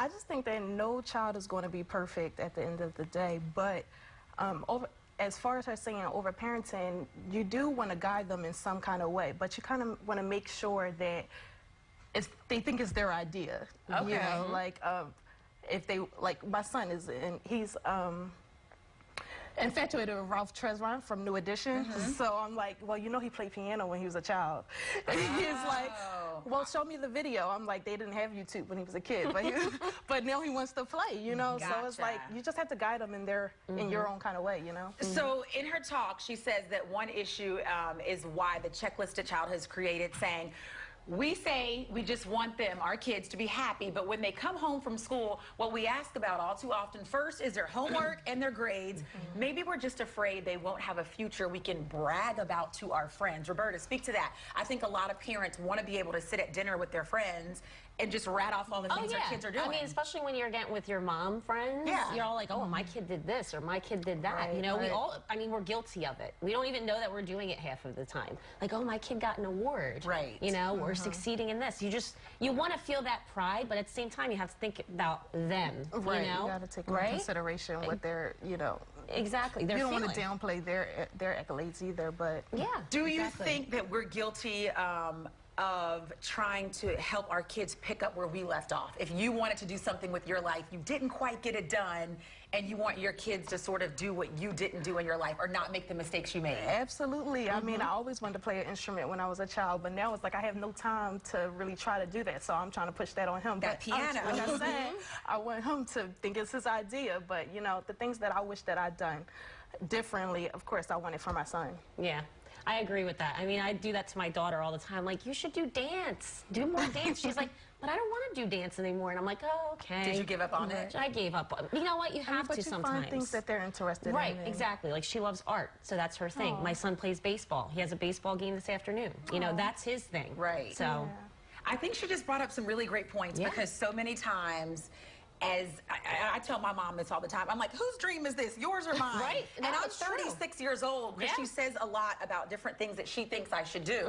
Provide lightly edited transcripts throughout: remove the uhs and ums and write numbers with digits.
I just think that no child is going to be perfect at the end of the day, but as far as her saying over-parenting, you do want to guide them in some kind of way, but you kind of want to make sure that they think it's their idea. Okay. You know, like if they, like my son is, he's infatuated with Ralph Tresvant from New Edition. So I'm like, well, you know, he played piano when he was a child. And he's like, well, show me the video. I'm like, they didn't have YouTube when he was a kid, but now he wants to play, you know. Gotcha. So it's like you just have to guide them in your own kind of way, you know. So in her talk, she says that one issue is why the Checklisted Child has created, saying, we say we just want them, our kids, to be happy, but when they come home from school, what we ask about all too often first is their homework and their grades. Maybe we're just afraid they won't have a future we can brag about to our friends. Roberta, speak to that. I think a lot of parents want to be able to sit at dinner with their friends and just rat off all the things their kids are doing. I mean, especially when you're getting with your mom friends, you're all like, oh, my kid did this or my kid did that. Right, you know, we all, I mean, we're guilty of it. We don't even know that we're doing it half of the time. Like, oh, my kid got an award. Right. You know, we're succeeding in this. You want to feel that pride, but at the same time, you have to think about them. Right. You know? You got to take into consideration what they're, you know. Exactly. You don't want to downplay their accolades either, but Do you think that we're guilty of trying to help our kids pick up where we left off? If you wanted to do something with your life, you didn't quite get it done, and you want your kids to sort of do what you didn't do in your life or not make the mistakes you made? Absolutely. I mean, I always wanted to play an instrument when I was a child, but now it's like I have no time to really try to do that, so I'm trying to push that on him. That piano. Like I said, I want him to think it's his idea, but, you know, the things that I wish that I'd done differently, of course, I want it for my son. Yeah. I agree with that. I mean, I do that to my daughter all the time. Like, you should do dance. Do more dance. She's like, but I don't want to do dance anymore. And I'm like, oh, okay. Did you give up on it? I gave up. You know what? You have to sometimes. But you find things that they're interested in. Right, exactly. Like, she loves art, so that's her thing. My son plays baseball. He has a baseball game this afternoon. You know, that's his thing. Right. So, I think she just brought up some really great points because so many times, as I tell my mom this all the time, I'm like, whose dream is this, yours or mine? Right. And I'm 36 years old because she says a lot about different things that she thinks I should do.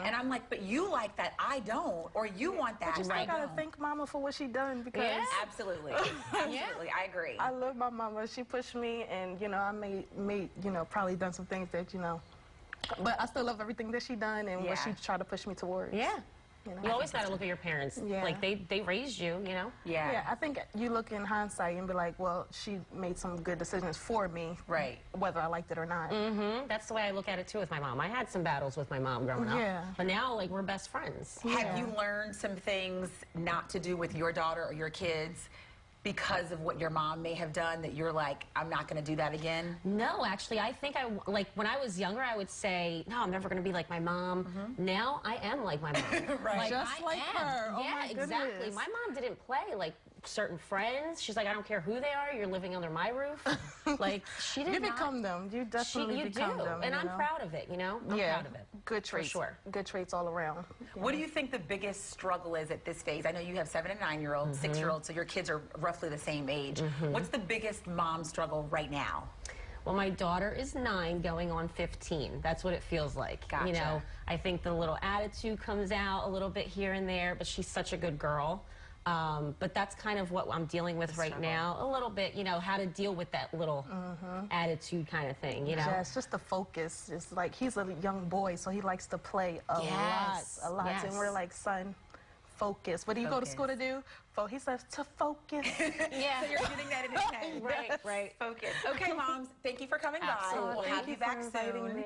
And I'm like, but you like that, I don't, or you want that, But you still I gotta don't. thank Mama for what she done, because Absolutely. Absolutely, I agree. I love my mama. She pushed me, and, you know, I made you know, probably done some things that, you know, but I still love everything that she done and what she tried to push me towards. You know? You always got to look at your parents. Like, they raised you, you know? Yeah, I think you look in hindsight and be like, well, she made some good decisions for me. Right. Whether I liked it or not. That's the way I look at it, too, with my mom. I had some battles with my mom growing up. But now, like, we're best friends. Have you learned some things not to do with your daughter or your kids because of what your mom may have done that you're like, I'm not going to do that again? No, actually, I think like, when I was younger, I would say, no, I'm never going to be like my mom. Now, I am like my mom. Right. Just like her. Oh, yeah, my exactly. goodness. My mom didn't play, like, certain friends. She's like, I don't care who they are, you're living under my roof. Like, she did You become them. You definitely become them. And I'm proud of it, you know? I'm proud of it. Good traits. For sure. Good traits all around. What do you think the biggest struggle is at this phase? I know you have 7- and 9-year-olds, 6-year-olds, so your kids are roughly the same age. What's the biggest mom struggle right now? Well, my daughter is 9 going on 15. That's what it feels like. Gotcha. You know, I think the little attitude comes out a little bit here and there, but she's such a good girl. But that's kind of what I'm dealing with right now. A little bit, you know, how to deal with that little attitude kind of thing, you know? Yeah, it's just the focus. It's like he's a young boy, so he likes to play a lot. And we're like, son, focus. What do you go to school to do? He says to focus. So you're getting that in his head. Right. Focus. Okay, moms, thank you for coming by. We'll have you back soon.